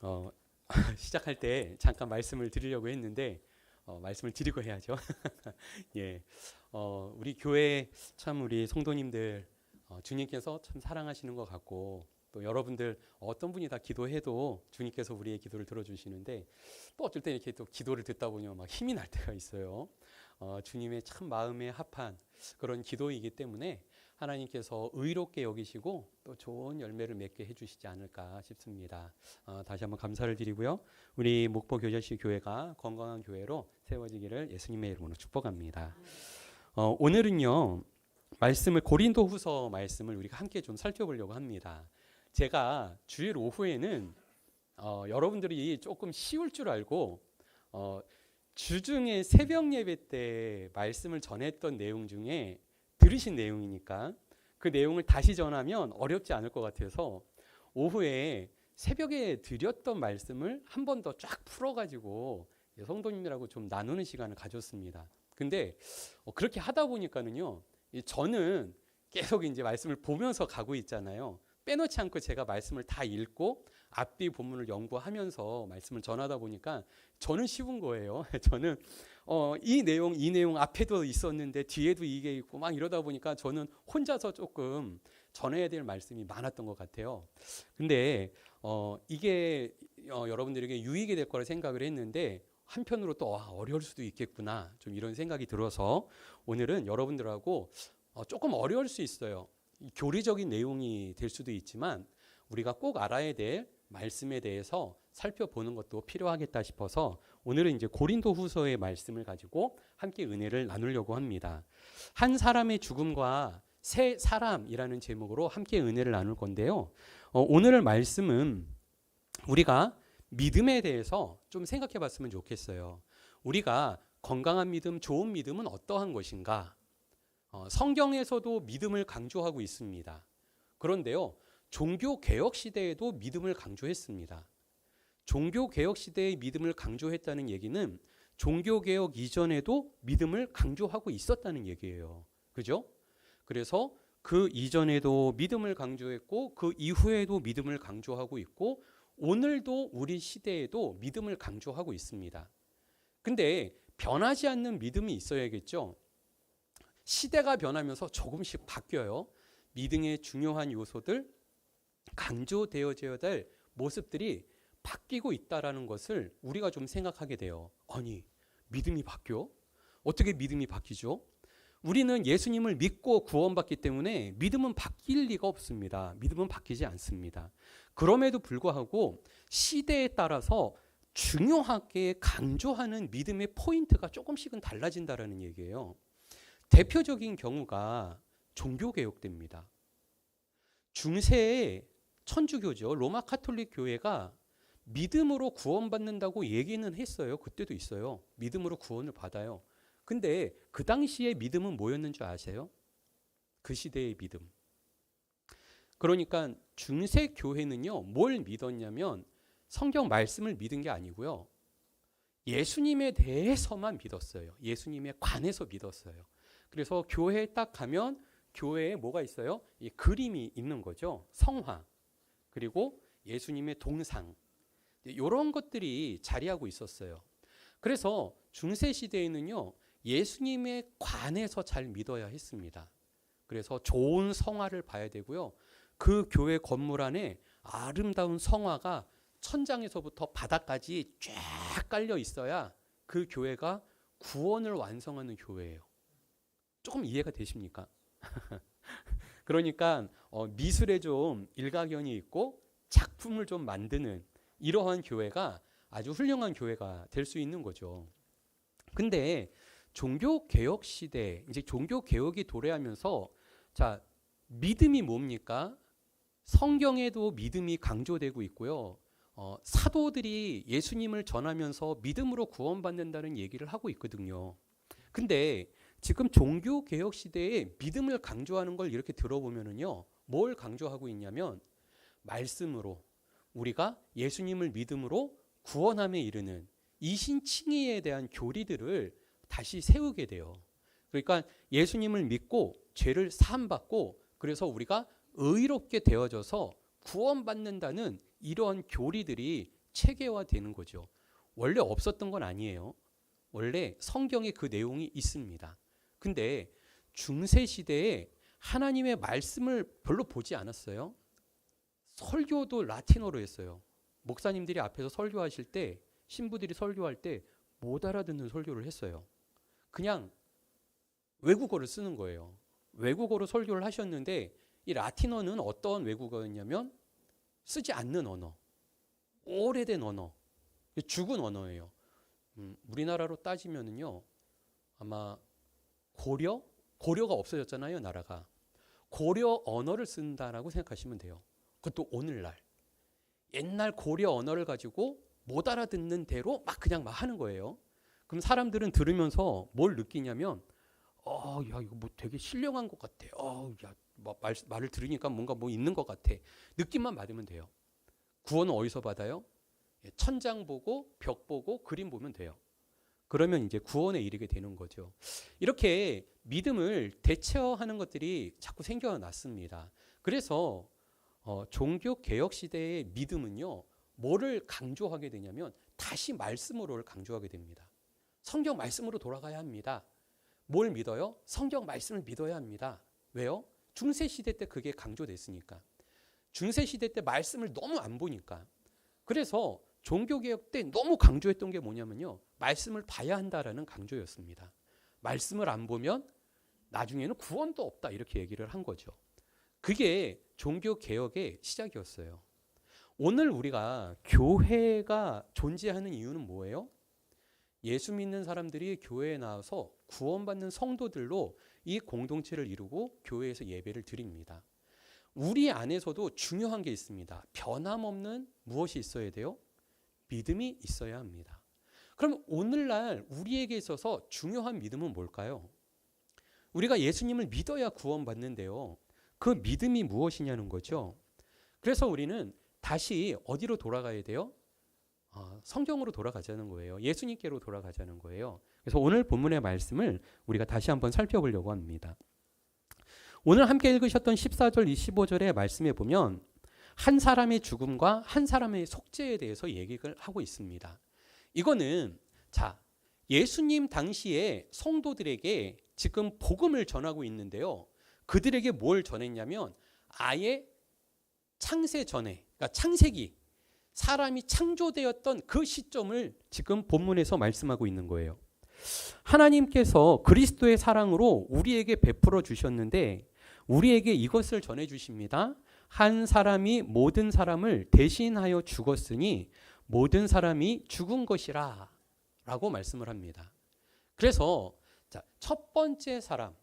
어, 시작할 때 잠깐 말씀을 드리려고 했는데 말씀을 드리고 해야죠. 예, 우리 교회 참 우리 성도님들 주님께서 참 사랑하시는 것 같고 또 여러분들 어떤 분이 다 기도해도 주님께서 우리의 기도를 들어주시는데 또 어쩔 때 이렇게 또 기도를 듣다 보면 막 힘이 날 때가 있어요. 주님의 참 마음에 합한 그런 기도이기 때문에 하나님께서 의롭게 여기시고 또 좋은 열매를 맺게 해주시지 않을까 싶습니다. 다시 한번 감사를 드리고요. 우리 목포교제시 교회가 건강한 교회로 세워지기를 예수님의 이름으로 축복합니다. 오늘은요 말씀을 고린도후서 말씀을 우리가 함께 좀 살펴보려고 합니다. 제가 주일 오후에는 여러분들이 조금 쉬울 줄 알고 주중에 새벽 예배 때 말씀을 전했던 내용 중에 들으신 내용이니까 그 내용을 다시 전하면 어렵지 않을 것 같아서 오후에 새벽에 드렸던 말씀을 한 번 더 쫙 풀어가지고 성도님들하고 좀 나누는 시간을 가졌습니다. 근데 그렇게 하다 보니까는요, 저는 계속 이제 말씀을 보면서 가고 있잖아요. 빼놓지 않고 제가 말씀을 다 읽고 앞뒤 본문을 연구하면서 말씀을 전하다 보니까 저는 쉬운 거예요. 저는 이 내용 앞에도 있었는데 뒤에도 이게 있고 막 이러다 보니까 저는 혼자서 조금 전해야 될 말씀이 많았던 것 같아요. 근데 이게 여러분들에게 유익이 될 거라 생각을 했는데 한편으로 또 어려울 수도 있겠구나 좀 이런 생각이 들어서 오늘은 여러분들하고 조금 어려울 수 있어요. 교리적인 내용이 될 수도 있지만 우리가 꼭 알아야 될 말씀에 대해서 살펴보는 것도 필요하겠다 싶어서 오늘은 이제 고린도후서의 말씀을 가지고 함께 은혜를 나누려고 합니다. 한 사람의 죽음과 새 사람이라는 제목으로 함께 은혜를 나눌 건데요. 오늘 말씀은 우리가 믿음에 대해서 좀 생각해 봤으면 좋겠어요. 우리가 건강한 믿음, 좋은 믿음은 어떠한 것인가? 성경에서도 믿음을 강조하고 있습니다. 그런데요, 종교개혁 시대에도 믿음을 강조했습니다. 종교개혁 시대의 믿음을 강조했다는 얘기는 종교개혁 이전에도 믿음을 강조하고 있었다는 얘기예요. 그죠? 그래서 그 이전에도 믿음을 강조했고 그 이후에도 믿음을 강조하고 있고 오늘도 우리 시대에도 믿음을 강조하고 있습니다. 근데 변하지 않는 믿음이 있어야겠죠. 시대가 변하면서 조금씩 바뀌어요. 믿음의 중요한 요소들, 강조되어져야 될 모습들이 바뀌고 있다는 것을 우리가 좀 생각하게 돼요. 아니, 믿음이 바뀌어? 어떻게 믿음이 바뀌죠? 우리는 예수님을 믿고 구원받기 때문에 믿음은 바뀔 리가 없습니다. 믿음은 바뀌지 않습니다. 그럼에도 불구하고 시대에 따라서 중요하게 강조하는 믿음의 포인트가 조금씩은 달라진다는 얘기예요. 대표적인 경우가 종교개혁 때입니다. 중세의 천주교죠. 로마 카톨릭 교회가 믿음으로 구원받는다고 얘기는 했어요. 그때도 있어요. 믿음으로 구원을 받아요. 근데 그 당시의 믿음은 뭐였는 줄 아세요? 그 시대의 믿음. 그러니까 중세 교회는요, 뭘 믿었냐면 성경 말씀을 믿은 게 아니고요. 예수님에 대해서만 믿었어요. 예수님에 관해서 믿었어요. 그래서 교회에 딱 가면 교회에 뭐가 있어요? 이 그림이 있는 거죠. 성화. 그리고 예수님의 동상. 이런 것들이 자리하고 있었어요. 그래서 중세 시대에는요, 예수님에 관해서 잘 믿어야 했습니다. 그래서 좋은 성화를 봐야 되고요. 그 교회 건물 안에 아름다운 성화가 천장에서부터 바닥까지 쫙 깔려 있어야 그 교회가 구원을 완성하는 교회예요. 조금 이해가 되십니까? 그러니까 미술에 좀 일가견이 있고 작품을 좀 만드는 이러한 교회가 아주 훌륭한 교회가 될 수 있는 거죠. 근데 종교개혁 시대, 이제 종교개혁이 도래하면서 자, 믿음이 뭡니까? 성경에도 믿음이 강조되고 있고요. 사도들이 예수님을 전하면서 믿음으로 구원받는다는 얘기를 하고 있거든요. 근데 지금 종교개혁 시대에 믿음을 강조하는 걸 이렇게 들어보면은요, 뭘 강조하고 있냐면 말씀으로 우리가 예수님을 믿음으로 구원함에 이르는 이신칭의에 대한 교리들을 다시 세우게 돼요. 그러니까 예수님을 믿고 죄를 사함받고 그래서 우리가 의롭게 되어져서 구원받는다는 이러한 교리들이 체계화되는 거죠. 원래 없었던 건 아니에요. 원래 성경에 그 내용이 있습니다. 근데 중세 시대에 하나님의 말씀을 별로 보지 않았어요. 설교도 라틴어로 했어요. 목사님들이 앞에서 설교하실 때, 신부들이 설교할 때 못 알아듣는 설교를 했어요. 그냥 외국어를 쓰는 거예요. 외국어로 설교를 하셨는데 이 라틴어는 어떤 외국어였냐면 쓰지 않는 언어, 오래된 언어, 죽은 언어예요. 우리나라로 따지면은요, 아마 고려가 없어졌잖아요, 나라가. 고려 언어를 쓴다라고 생각하시면 돼요. 그것도 오늘날. 옛날 고려 언어를 가지고 못 알아듣는 대로 그냥 하는 거예요. 그럼 사람들은 들으면서 뭘 느끼냐면, 야, 이거 되게 신령한 것 같아. 야, 말을 들으니까 뭔가 있는 것 같아. 느낌만 받으면 돼요. 구원은 어디서 받아요? 천장 보고, 벽 보고, 그림 보면 돼요. 그러면 이제 구원에 이르게 되는 거죠. 이렇게 믿음을 대체화하는 것들이 자꾸 생겨났습니다. 그래서 종교 개혁 시대의 믿음은요, 뭐를 강조하게 되냐면 다시 말씀으로를 강조하게 됩니다. 성경 말씀으로 돌아가야 합니다. 뭘 믿어요? 성경 말씀을 믿어야 합니다. 왜요? 중세 시대 때 그게 강조됐으니까. 중세 시대 때 말씀을 너무 안 보니까. 그래서 종교개혁 때 너무 강조했던 게 뭐냐면요, 말씀을 봐야 한다라는 강조였습니다. 말씀을 안 보면 나중에는 구원도 없다, 이렇게 얘기를 한 거죠. 그게 종교개혁의 시작이었어요. 오늘 우리가 교회가 존재하는 이유는 뭐예요? 예수 믿는 사람들이 교회에 나와서 구원받는 성도들로 이 공동체를 이루고 교회에서 예배를 드립니다. 우리 안에서도 중요한 게 있습니다. 변함없는 무엇이 있어야 돼요? 믿음이 있어야 합니다. 그럼 오늘날 우리에게 있어서 중요한 믿음은 뭘까요? 우리가 예수님을 믿어야 구원받는데요. 그 믿음이 무엇이냐는 거죠. 그래서 우리는 다시 어디로 돌아가야 돼요? 성경으로 돌아가자는 거예요. 예수님께로 돌아가자는 거예요. 그래서 오늘 본문의 말씀을 우리가 다시 한번 살펴보려고 합니다. 오늘 함께 읽으셨던 14절, 25절의 말씀에 보면 한 사람의 죽음과 한 사람의 속죄에 대해서 얘기를 하고 있습니다. 이거는 예수님 당시에 성도들에게 지금 복음을 전하고 있는데요. 그들에게 뭘 전했냐면 아예 창세 전에, 그러니까 창세기, 사람이 창조되었던 그 시점을 지금 본문에서 말씀하고 있는 거예요. 하나님께서 그리스도의 사랑으로 우리에게 베풀어 주셨는데 우리에게 이것을 전해 주십니다. 한 사람이 모든 사람을 대신하여 죽었으니 모든 사람이 죽은 것이라 라고 말씀을 합니다. 그래서 첫 번째 사람,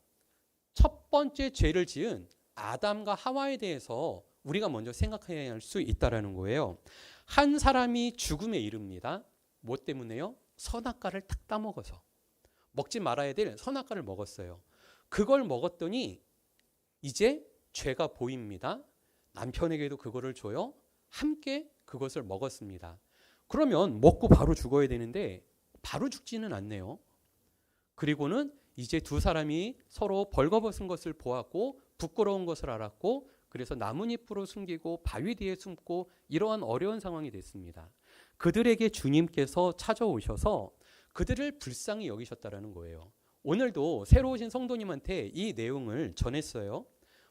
첫 번째 죄를 지은 아담과 하와에 대해서 우리가 먼저 생각해야 할 수 있다는 거예요. 한 사람이 죽음에 이릅니다. 뭐 때문에요? 선악과를 탁 따먹어서. 먹지 말아야 될 선악과를 먹었어요. 그걸 먹었더니 이제 죄가 보입니다. 남편에게도 그거를 줘요. 함께 그것을 먹었습니다. 그러면 먹고 바로 죽어야 되는데 바로 죽지는 않네요. 그리고는 이제 두 사람이 서로 벌거벗은 것을 보았고 부끄러운 것을 알았고 그래서 나뭇잎으로 숨기고 바위 뒤에 숨고 이러한 어려운 상황이 됐습니다. 그들에게 주님께서 찾아오셔서 그들을 불쌍히 여기셨다라는 거예요. 오늘도 새로 오신 성도님한테 이 내용을 전했어요.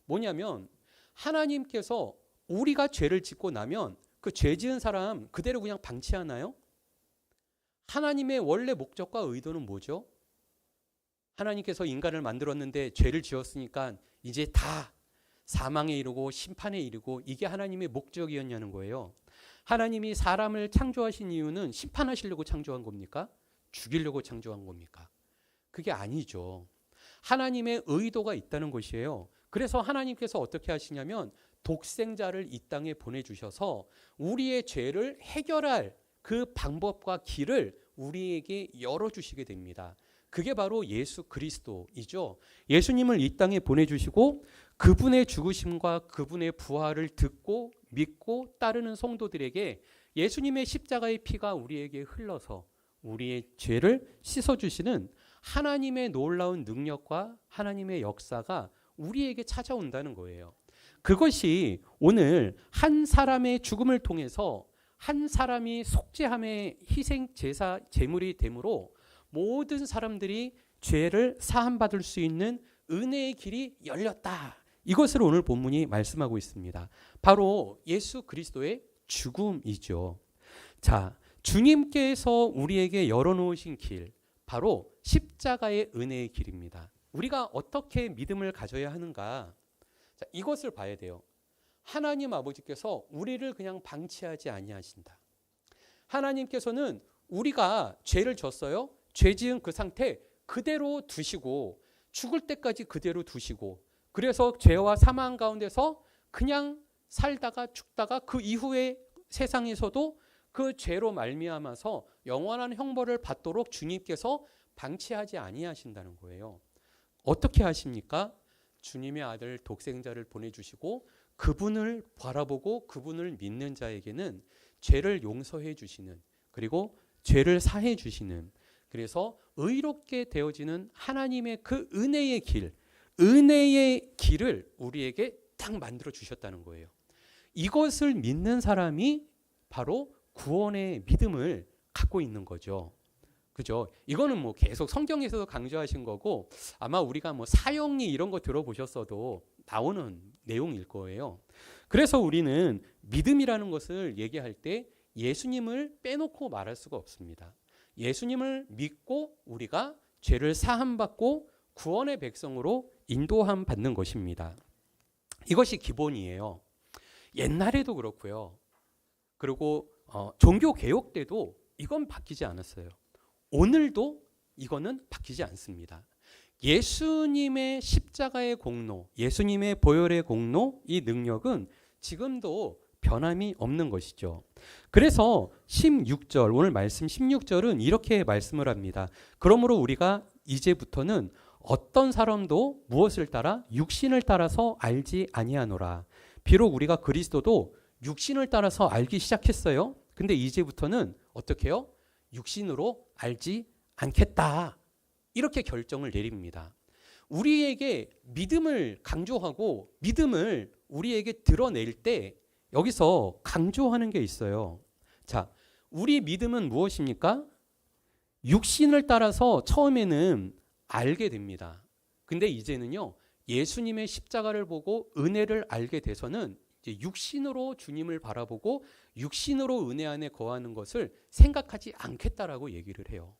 뭐냐면 하나님께서 우리가 죄를 짓고 나면 그 죄 지은 사람 그대로 그냥 방치하나요? 하나님의 원래 목적과 의도는 뭐죠? 하나님께서 인간을 만들었는데 죄를 지었으니까 이제 다 사망에 이르고 심판에 이르고 이게 하나님의 목적이었냐는 거예요. 하나님이 사람을 창조하신 이유는 심판하시려고 창조한 겁니까? 죽이려고 창조한 겁니까? 그게 아니죠. 하나님의 의도가 있다는 것이에요. 그래서 하나님께서 어떻게 하시냐면 독생자를 이 땅에 보내주셔서 우리의 죄를 해결할 그 방법과 길을 우리에게 열어주시게 됩니다. 그게 바로 예수 그리스도이죠. 예수님을 이 땅에 보내주시고 그분의 죽으심과 그분의 부활을 듣고 믿고 따르는 성도들에게 예수님의 십자가의 피가 우리에게 흘러서 우리의 죄를 씻어주시는 하나님의 놀라운 능력과 하나님의 역사가 우리에게 찾아온다는 거예요. 그것이 오늘 한 사람의 죽음을 통해서 한 사람이 속죄함의 희생 제사 제물이 되므로 모든 사람들이 죄를 사함받을 수 있는 은혜의 길이 열렸다. 이것을 오늘 본문이 말씀하고 있습니다. 바로 예수 그리스도의 죽음이죠. 자, 주님께서 우리에게 열어놓으신 길, 바로 십자가의 은혜의 길입니다. 우리가 어떻게 믿음을 가져야 하는가? 자, 이것을 봐야 돼요. 하나님 아버지께서 우리를 그냥 방치하지 아니하신다. 하나님께서는 우리가 죄를 졌어요. 죄 지은 그 상태 그대로 두시고 죽을 때까지 그대로 두시고, 그래서 죄와 사망 가운데서 그냥 살다가 죽다가 그 이후에 세상에서도 그 죄로 말미암아서 영원한 형벌을 받도록 주님께서 방치하지 아니하신다는 거예요. 어떻게 하십니까? 주님의 아들 독생자를 보내주시고 그분을 바라보고 그분을 믿는 자에게는 죄를 용서해 주시는, 그리고 죄를 사해 주시는, 그래서 의롭게 되어지는 하나님의 그 은혜의 길, 은혜의 길을 우리에게 딱 만들어 주셨다는 거예요. 이것을 믿는 사람이 바로 구원의 믿음을 갖고 있는 거죠. 그죠? 이거는 뭐 계속 성경에서도 강조하신 거고, 아마 우리가 뭐 사형리 이런 거 들어보셨어도 나오는 내용일 거예요. 그래서 우리는 믿음이라는 것을 얘기할 때 예수님을 빼놓고 말할 수가 없습니다. 예수님을 믿고 우리가 죄를 사함받고 구원의 백성으로 인도함 받는 것입니다. 이것이 기본이에요. 옛날에도 그렇고요. 그리고 종교 개혁 때도 이건 바뀌지 않았어요. 오늘도 이거는 바뀌지 않습니다. 예수님의 십자가의 공로, 예수님의 보혈의 공로, 이 능력은 지금도 변함이 없는 것이죠. 그래서 16절, 오늘 말씀 16절은 이렇게 말씀을 합니다. 그러므로 우리가 이제부터는 어떤 사람도 무엇을 따라? 육신을 따라서 알지 아니하노라. 비록 우리가 그리스도도 육신을 따라서 알기 시작했어요. 근데 이제부터는 어떻게 해요? 육신으로 알지 않겠다. 이렇게 결정을 내립니다. 우리에게 믿음을 강조하고 믿음을 우리에게 드러낼 때 여기서 강조하는 게 있어요. 자, 우리 믿음은 무엇입니까? 육신을 따라서 처음에는 알게 됩니다. 근데 이제는요, 예수님의 십자가를 보고 은혜를 알게 돼서는 이제 육신으로 주님을 바라보고 육신으로 은혜 안에 거하는 것을 생각하지 않겠다라고 얘기를 해요.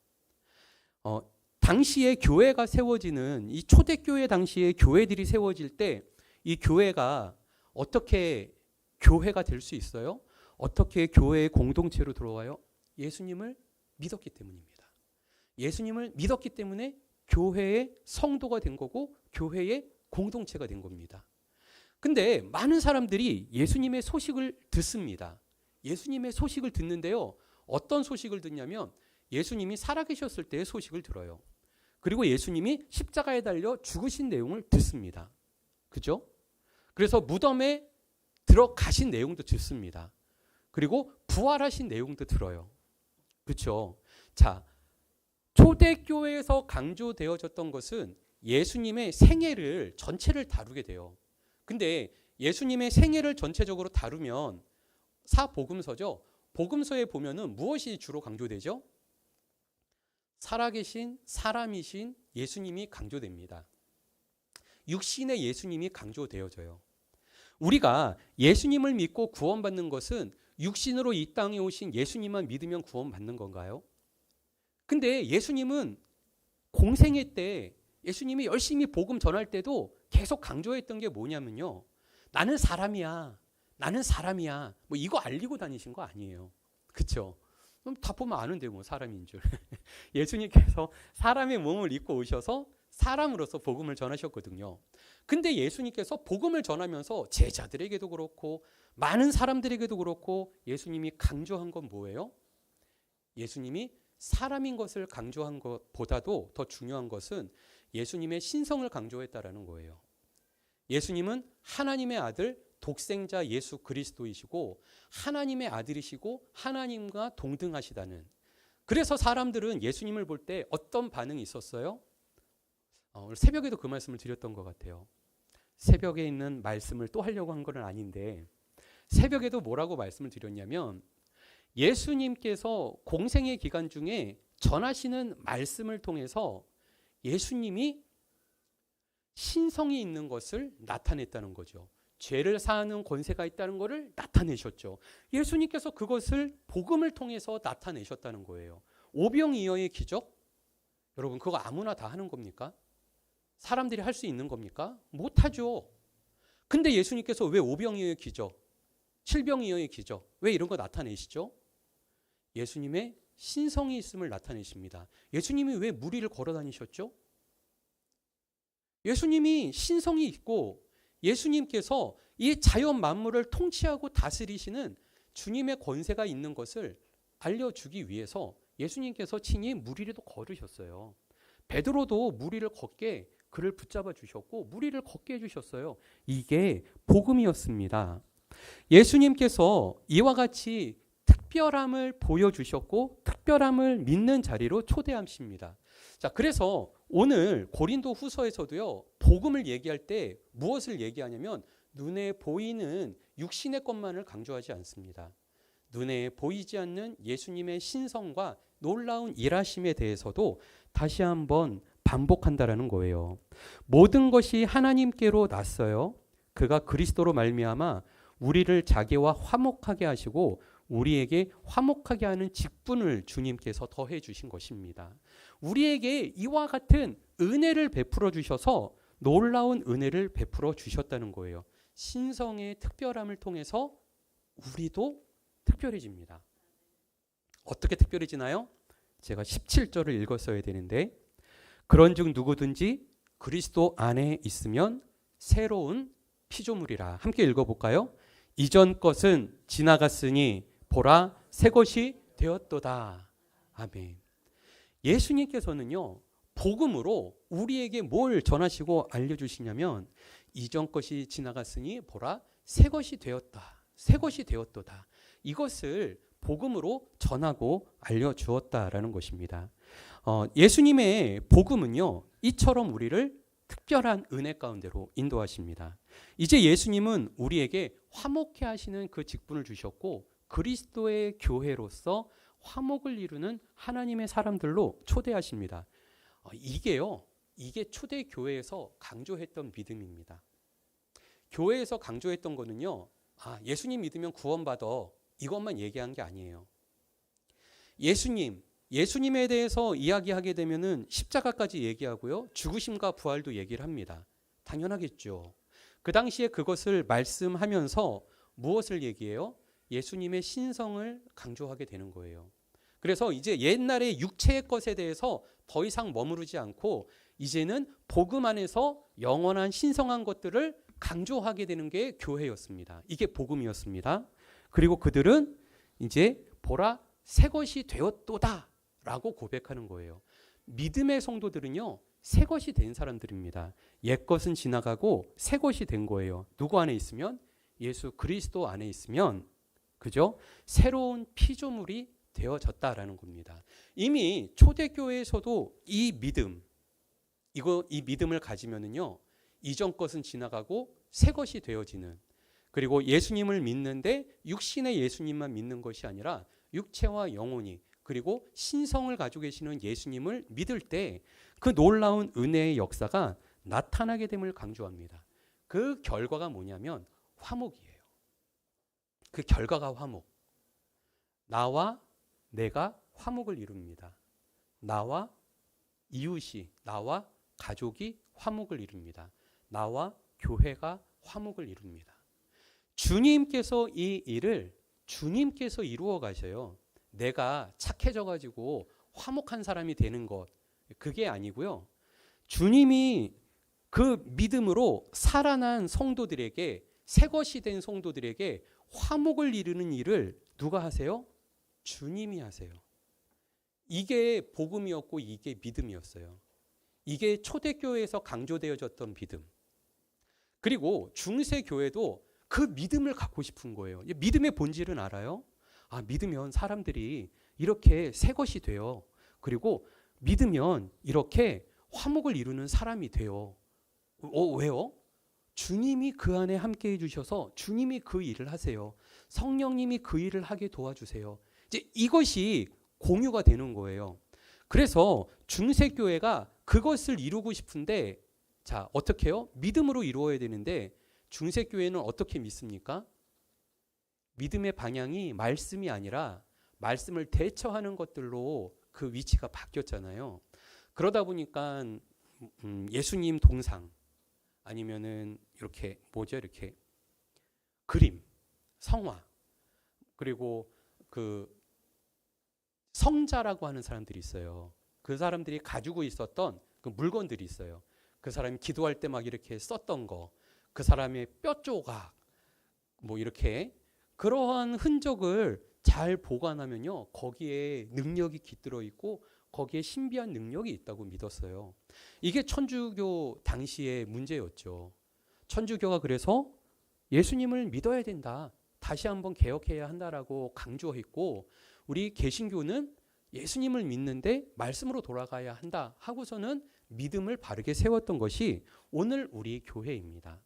당시에 교회가 세워지는, 이 초대교회 당시에 교회들이 세워질 때 이 교회가 어떻게 교회가 될 수 있어요? 어떻게 교회의 공동체로 들어와요? 예수님을 믿었기 때문입니다. 예수님을 믿었기 때문에 교회의 성도가 된 거고 교회의 공동체가 된 겁니다. 근데 많은 사람들이 예수님의 소식을 듣습니다. 예수님의 소식을 듣는데요. 어떤 소식을 듣냐면 예수님이 살아계셨을 때의 소식을 들어요. 그리고 예수님이 십자가에 달려 죽으신 내용을 듣습니다. 그죠? 그래서 무덤에 들어가신 내용도 듣습니다. 그리고 부활하신 내용도 들어요. 그렇죠? 자, 초대교회에서 강조되어졌던 것은 예수님의 생애를 전체를 다루게 돼요. 근데 예수님의 생애를 전체적으로 다루면 사복음서죠. 복음서에 보면은 무엇이 주로 강조되죠? 살아계신 사람이신 예수님이 강조됩니다. 육신의 예수님이 강조되어져요. 우리가 예수님을 믿고 구원받는 것은 육신으로 이 땅에 오신 예수님만 믿으면 구원받는 건가요? 근데 예수님은 공생애 때 예수님이 열심히 복음 전할 때도 계속 강조했던 게 뭐냐면요. 나는 사람이야. 나는 사람이야. 뭐 이거 알리고 다니신 거 아니에요. 그렇죠? 그럼 다 보면 아는데 뭐 사람인 줄. 예수님께서 사람의 몸을 입고 오셔서 사람으로서 복음을 전하셨거든요. 근데 예수님께서 복음을 전하면서 제자들에게도 그렇고 많은 사람들에게도 그렇고 예수님이 강조한 건 뭐예요? 예수님이 사람인 것을 강조한 것보다도 더 중요한 것은 예수님의 신성을 강조했다라는 거예요. 예수님은 하나님의 아들 독생자 예수 그리스도이시고 하나님의 아들이시고 하나님과 동등하시다는. 그래서 사람들은 예수님을 볼 때 어떤 반응이 있었어요? 오늘 새벽에도 그 말씀을 드렸던 것 같아요. 새벽에 있는 말씀을 또 하려고 한 건 아닌데 새벽에도 뭐라고 말씀을 드렸냐면 예수님께서 공생의 기간 중에 전하시는 말씀을 통해서 예수님이 신성이 있는 것을 나타냈다는 거죠. 죄를 사하는 권세가 있다는 것을 나타내셨죠. 예수님께서 그것을 복음을 통해서 나타내셨다는 거예요. 오병이어의 기적? 여러분 그거 아무나 다 하는 겁니까? 사람들이 할 수 있는 겁니까? 못하죠. 근데 예수님께서 왜 오병이어의 기적, 칠병이어의 기적, 왜 이런 거 나타내시죠? 예수님의 신성이 있음을 나타내십니다. 예수님이 왜 물 위를 걸어 다니셨죠? 예수님이 신성이 있고 예수님께서 이 자연 만물을 통치하고 다스리시는 주님의 권세가 있는 것을 알려주기 위해서 예수님께서 친히 물 위를 걸으셨어요. 베드로도 물 위를 걷게 그를 붙잡아 주셨고 물 위를 걷게 해주셨어요. 이게 복음이었습니다. 예수님께서 이와 같이 특별함을 보여주셨고 특별함을 믿는 자리로 초대하십니다. 자, 그래서 오늘 고린도 후서에서도요, 복음을 얘기할 때 무엇을 얘기하냐면 눈에 보이는 육신의 것만을 강조하지 않습니다. 눈에 보이지 않는 예수님의 신성과 놀라운 일하심에 대해서도 다시 한번 반복한다라는 거예요. 모든 것이 하나님께로 났어요. 그가 그리스도로 말미암아 우리를 자기와 화목하게 하시고 우리에게 화목하게 하는 직분을 주님께서 더해 주신 것입니다. 우리에게 이와 같은 은혜를 베풀어 주셔서 놀라운 은혜를 베풀어 주셨다는 거예요. 신성의 특별함을 통해서 우리도 특별해집니다. 어떻게 특별해지나요? 제가 17절을 읽었어야 되는데 그런즉 누구든지 그리스도 안에 있으면 새로운 피조물이라. 함께 읽어볼까요? 이전 것은 지나갔으니 보라 새 것이 되었도다. 아멘. 예수님께서는요, 복음으로 우리에게 뭘 전하시고 알려주시냐면 이전 것이 지나갔으니 보라 새 것이 되었다. 새 것이 되었도다. 이것을 복음으로 전하고 알려주었다라는 것입니다. 예수님의 복음은요, 이처럼 우리를 특별한 은혜 가운데로 인도하십니다. 이제 예수님은 우리에게 화목케 하시는 그 직분을 주셨고 그리스도의 교회로서 화목을 이루는 하나님의 사람들로 초대하십니다. 이게 초대 교회에서 강조했던 믿음입니다. 교회에서 강조했던 거는요, 예수님 믿으면 구원받아 이것만 얘기한 게 아니에요. 예수님에 대해서 이야기하게 되면은 십자가까지 얘기하고요, 죽으심과 부활도 얘기를 합니다. 당연하겠죠. 그 당시에 그것을 말씀하면서 무엇을 얘기해요? 예수님의 신성을 강조하게 되는 거예요. 그래서 이제 옛날의 육체의 것에 대해서 더 이상 머무르지 않고 이제는 복음 안에서 영원한 신성한 것들을 강조하게 되는 게 교회였습니다. 이게 복음이었습니다. 그리고 그들은 이제 보라 새 것이 되었도다 라고 고백하는 거예요. 믿음의 성도들은요, 새 것이 된 사람들입니다. 옛 것은 지나가고 새 것이 된 거예요. 누구 안에 있으면? 예수 그리스도 안에 있으면, 그죠? 새로운 피조물이 되어졌다라는 겁니다. 이미 초대교회에서도 이 믿음을 가지면은요, 이전 것은 지나가고 새 것이 되어지는, 그리고 예수님을 믿는데 육신의 예수님만 믿는 것이 아니라 육체와 영혼이, 그리고 신성을 가지고 계시는 예수님을 믿을 때 그 놀라운 은혜의 역사가 나타나게 됨을 강조합니다. 그 결과가 뭐냐면 화목이에요. 그 결과가 화목. 나와 내가 화목을 이룹니다. 나와 이웃이, 나와 가족이 화목을 이룹니다. 나와 교회가 화목을 이룹니다. 주님께서 이 일을 주님께서 이루어 가셔요. 내가 착해져 가지고 화목한 사람이 되는 것, 그게 아니고요. 주님이 그 믿음으로 살아난 성도들에게, 새 것이 된 성도들에게 화목을 이루는 일을 누가 하세요? 주님이 하세요. 이게 복음이었고 이게 믿음이었어요. 이게 초대교회에서 강조되어졌던 믿음. 그리고 중세교회도 그 믿음을 갖고 싶은 거예요. 믿음의 본질은 알아요? 믿으면 사람들이 이렇게 새 것이 돼요. 그리고 믿으면 이렇게 화목을 이루는 사람이 돼요. 왜요? 주님이 그 안에 함께 해주셔서 주님이 그 일을 하세요. 성령님이 그 일을 하게 도와주세요. 이제 이것이 공유가 되는 거예요. 그래서 중세교회가 그것을 이루고 싶은데, 자, 어떻게 해요? 믿음으로 이루어야 되는데 중세교회는 어떻게 믿습니까? 믿음의 방향이 말씀이 아니라 말씀을 대처하는 것들로 그 위치가 바뀌었잖아요. 그러다 보니까 예수님 동상, 아니면은 이렇게 이렇게 그림, 성화, 그리고 그 성자라고 하는 사람들이 있어요. 그 사람들이 가지고 있었던 그 물건들이 있어요. 그 사람이 기도할 때 막 이렇게 썼던 거, 그 사람의 뼈 조각, 이렇게 그러한 흔적을 잘 보관하면요, 거기에 능력이 깃들어 있고 거기에 신비한 능력이 있다고 믿었어요. 이게 천주교 당시의 문제였죠. 천주교가 그래서 예수님을 믿어야 된다, 다시 한번 개혁해야 한다라고 강조했고, 우리 개신교는 예수님을 믿는데 말씀으로 돌아가야 한다 하고서는 믿음을 바르게 세웠던 것이 오늘 우리 교회입니다.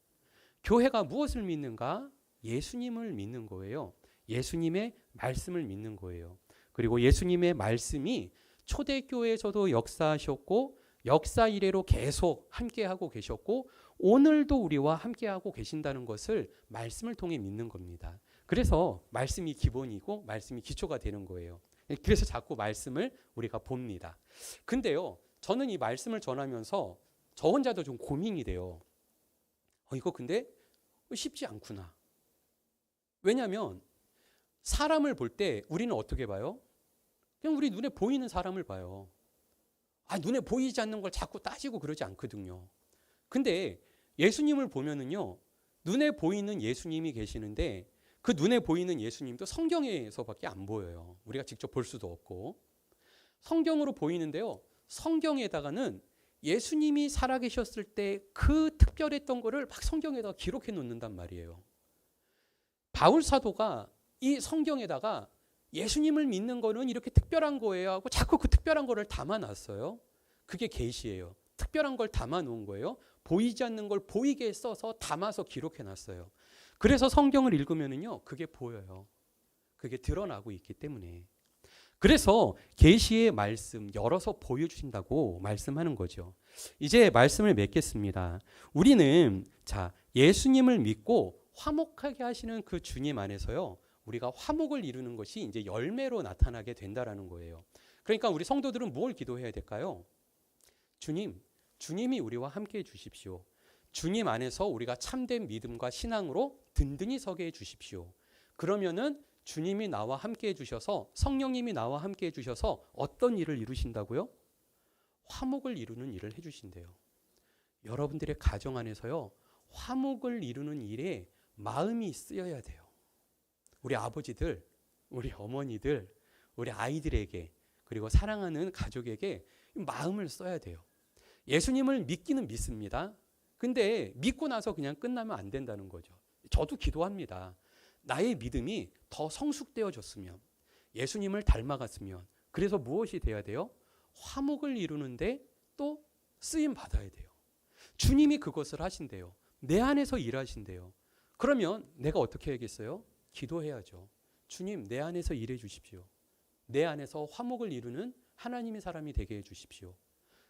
교회가 무엇을 믿는가? 예수님을 믿는 거예요. 예수님의 말씀을 믿는 거예요. 그리고 예수님의 말씀이 초대교회에서도 역사하셨고 역사 이래로 계속 함께하고 계셨고 오늘도 우리와 함께하고 계신다는 것을 말씀을 통해 믿는 겁니다. 그래서 말씀이 기본이고 말씀이 기초가 되는 거예요. 그래서 자꾸 말씀을 우리가 봅니다. 근데요, 저는 이 말씀을 전하면서 저 혼자도 좀 고민이 돼요. 이거 근데 쉽지 않구나. 왜냐하면 사람을 볼 때 우리는 어떻게 봐요? 그냥 우리 눈에 보이는 사람을 봐요. 눈에 보이지 않는 걸 자꾸 따지고 그러지 않거든요. 근데 예수님을 보면은요, 눈에 보이는 예수님이 계시는데 그 눈에 보이는 예수님도 성경에서밖에 안 보여요. 우리가 직접 볼 수도 없고. 성경으로 보이는데요, 성경에다가는 예수님이 살아계셨을 때 그 특별했던 거를 막 성경에다가 기록해 놓는단 말이에요. 바울 사도가 이 성경에다가 예수님을 믿는 거는 이렇게 특별한 거예요 하고 자꾸 그 특별한 거를 담아놨어요. 그게 계시예요. 특별한 걸 담아놓은 거예요. 보이지 않는 걸 보이게 써서 담아서 기록해놨어요. 그래서 성경을 읽으면은요, 그게 보여요. 그게 드러나고 있기 때문에. 그래서 계시의 말씀 열어서 보여주신다고 말씀하는 거죠. 이제 말씀을 맺겠습니다. 우리는 예수님을 믿고 화목하게 하시는 그 주님 안에서요, 우리가 화목을 이루는 것이 이제 열매로 나타나게 된다라는 거예요. 그러니까 우리 성도들은 뭘 기도해야 될까요? 주님이 우리와 함께 해 주십시오. 주님 안에서 우리가 참된 믿음과 신앙으로 든든히 서게 해 주십시오. 그러면은 주님이 나와 함께 해 주셔서, 성령님이 나와 함께 해 주셔서 어떤 일을 이루신다고요? 화목을 이루는 일을 해 주신대요. 여러분들의 가정 안에서요, 화목을 이루는 일에 마음이 쓰여야 돼요. 우리 아버지들, 우리 어머니들, 우리 아이들에게, 그리고 사랑하는 가족에게 마음을 써야 돼요. 예수님을 믿기는 믿습니다. 근데 믿고 나서 그냥 끝나면 안 된다는 거죠. 저도 기도합니다. 나의 믿음이 더 성숙되어졌으면, 예수님을 닮아갔으면, 그래서 무엇이 돼야 돼요? 화목을 이루는데 또 쓰임 받아야 돼요. 주님이 그것을 하신대요. 내 안에서 일하신대요. 그러면 내가 어떻게 해야겠어요? 기도해야죠. 주님, 내 안에서 일해 주십시오. 내 안에서 화목을 이루는 하나님의 사람이 되게 해 주십시오.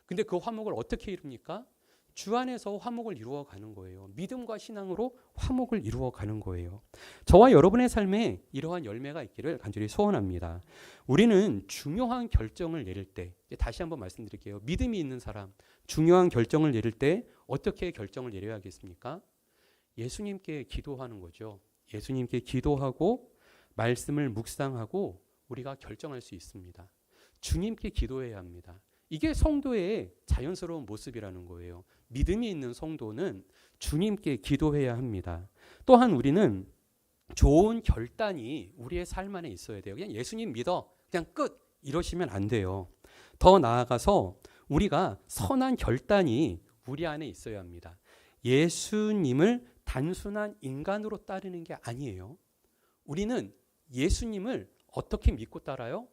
근데 그 화목을 어떻게 이룹니까? 주 안에서 화목을 이루어가는 거예요. 믿음과 신앙으로 화목을 이루어가는 거예요. 저와 여러분의 삶에 이러한 열매가 있기를 간절히 소원합니다. 우리는 중요한 결정을 내릴 때, 다시 한번 말씀드릴게요. 믿음이 있는 사람, 중요한 결정을 내릴 때 어떻게 결정을 내려야겠습니까? 예수님께 기도하는 거죠. 예수님께 기도하고 말씀을 묵상하고 우리가 결정할 수 있습니다. 주님께 기도해야 합니다. 이게 성도의 자연스러운 모습이라는 거예요. 믿음이 있는 성도는 주님께 기도해야 합니다. 또한 우리는 좋은 결단이 우리의 삶 안에 있어야 돼요. 그냥 예수님 믿어, 그냥 끝, 이러시면 안 돼요. 더 나아가서 우리가 선한 결단이 우리 안에 있어야 합니다. 예수님을 단순한 인간으로 따르는 게 아니에요. 우리는 예수님을 어떻게 믿고 따라요?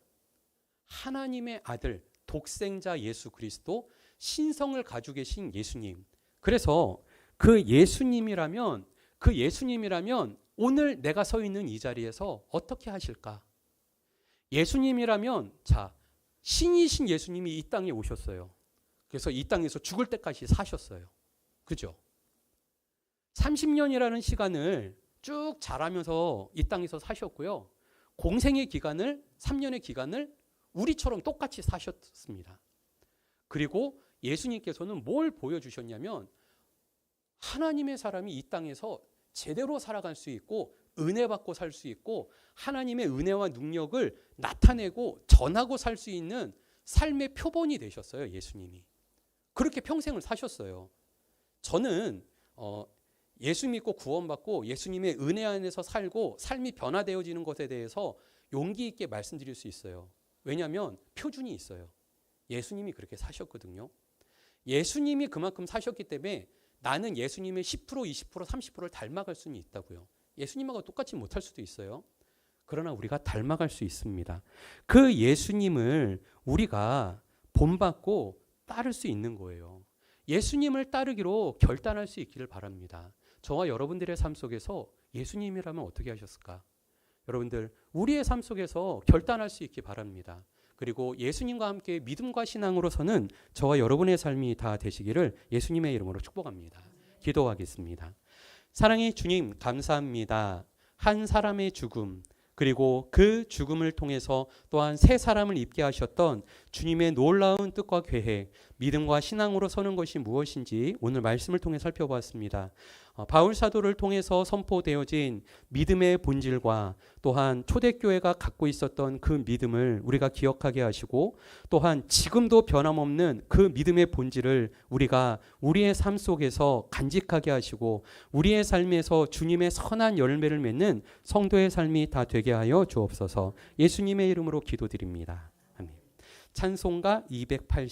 하나님의 아들, 독생자 예수 그리스도, 신성을 가지고 계신 예수님. 그래서 그 예수님이라면 오늘 내가 서 있는 이 자리에서 어떻게 하실까? 예수님이라면 자, 신이신 예수님이 이 땅에 오셨어요. 그래서 이 땅에서 죽을 때까지 사셨어요. 그죠? 30년이라는 시간을 쭉 자라면서 이 땅에서 사셨고요. 공생의 기간을 3년의 기간을 우리처럼 똑같이 사셨습니다. 그리고 예수님께서는 뭘 보여주셨냐면 하나님의 사람이 이 땅에서 제대로 살아갈 수 있고 은혜 받고 살 수 있고 하나님의 은혜와 능력을 나타내고 전하고 살 수 있는 삶의 표본이 되셨어요. 예수님이. 그렇게 평생을 사셨어요. 저는 예수 믿고 구원받고 예수님의 은혜 안에서 살고 삶이 변화되어지는 것에 대해서 용기 있게 말씀드릴 수 있어요. 왜냐하면 표준이 있어요. 예수님이 그렇게 사셨거든요. 예수님이 그만큼 사셨기 때문에 나는 예수님의 10%, 20%, 30%를 닮아갈 수는 있다고요. 예수님하고 똑같이 못할 수도 있어요. 그러나 우리가 닮아갈 수 있습니다. 그 예수님을 우리가 본받고 따를 수 있는 거예요. 예수님을 따르기로 결단할 수 있기를 바랍니다. 저와 여러분들의 삶 속에서 예수님이라면 어떻게 하셨을까? 여러분들 우리의 삶 속에서 결단할 수 있기 바랍니다. 그리고 예수님과 함께 믿음과 신앙으로서는 저와 여러분의 삶이 다 되시기를 예수님의 이름으로 축복합니다. 기도하겠습니다. 사랑의 주님 감사합니다. 한 사람의 죽음 그리고 그 죽음을 통해서 또한 새 사람을 입게 하셨던 주님의 놀라운 뜻과 계획, 믿음과 신앙으로 서는 것이 무엇인지 오늘 말씀을 통해 살펴보았습니다. 바울 사도를 통해서 선포되어진 믿음의 본질과 또한 초대교회가 갖고 있었던 그 믿음을 우리가 기억하게 하시고 또한 지금도 변함없는 그 믿음의 본질을 우리가 우리의 삶 속에서 간직하게 하시고 우리의 삶에서 주님의 선한 열매를 맺는 성도의 삶이 다 되게 하여 주옵소서. 예수님의 이름으로 기도드립니다. 아멘. 찬송가 280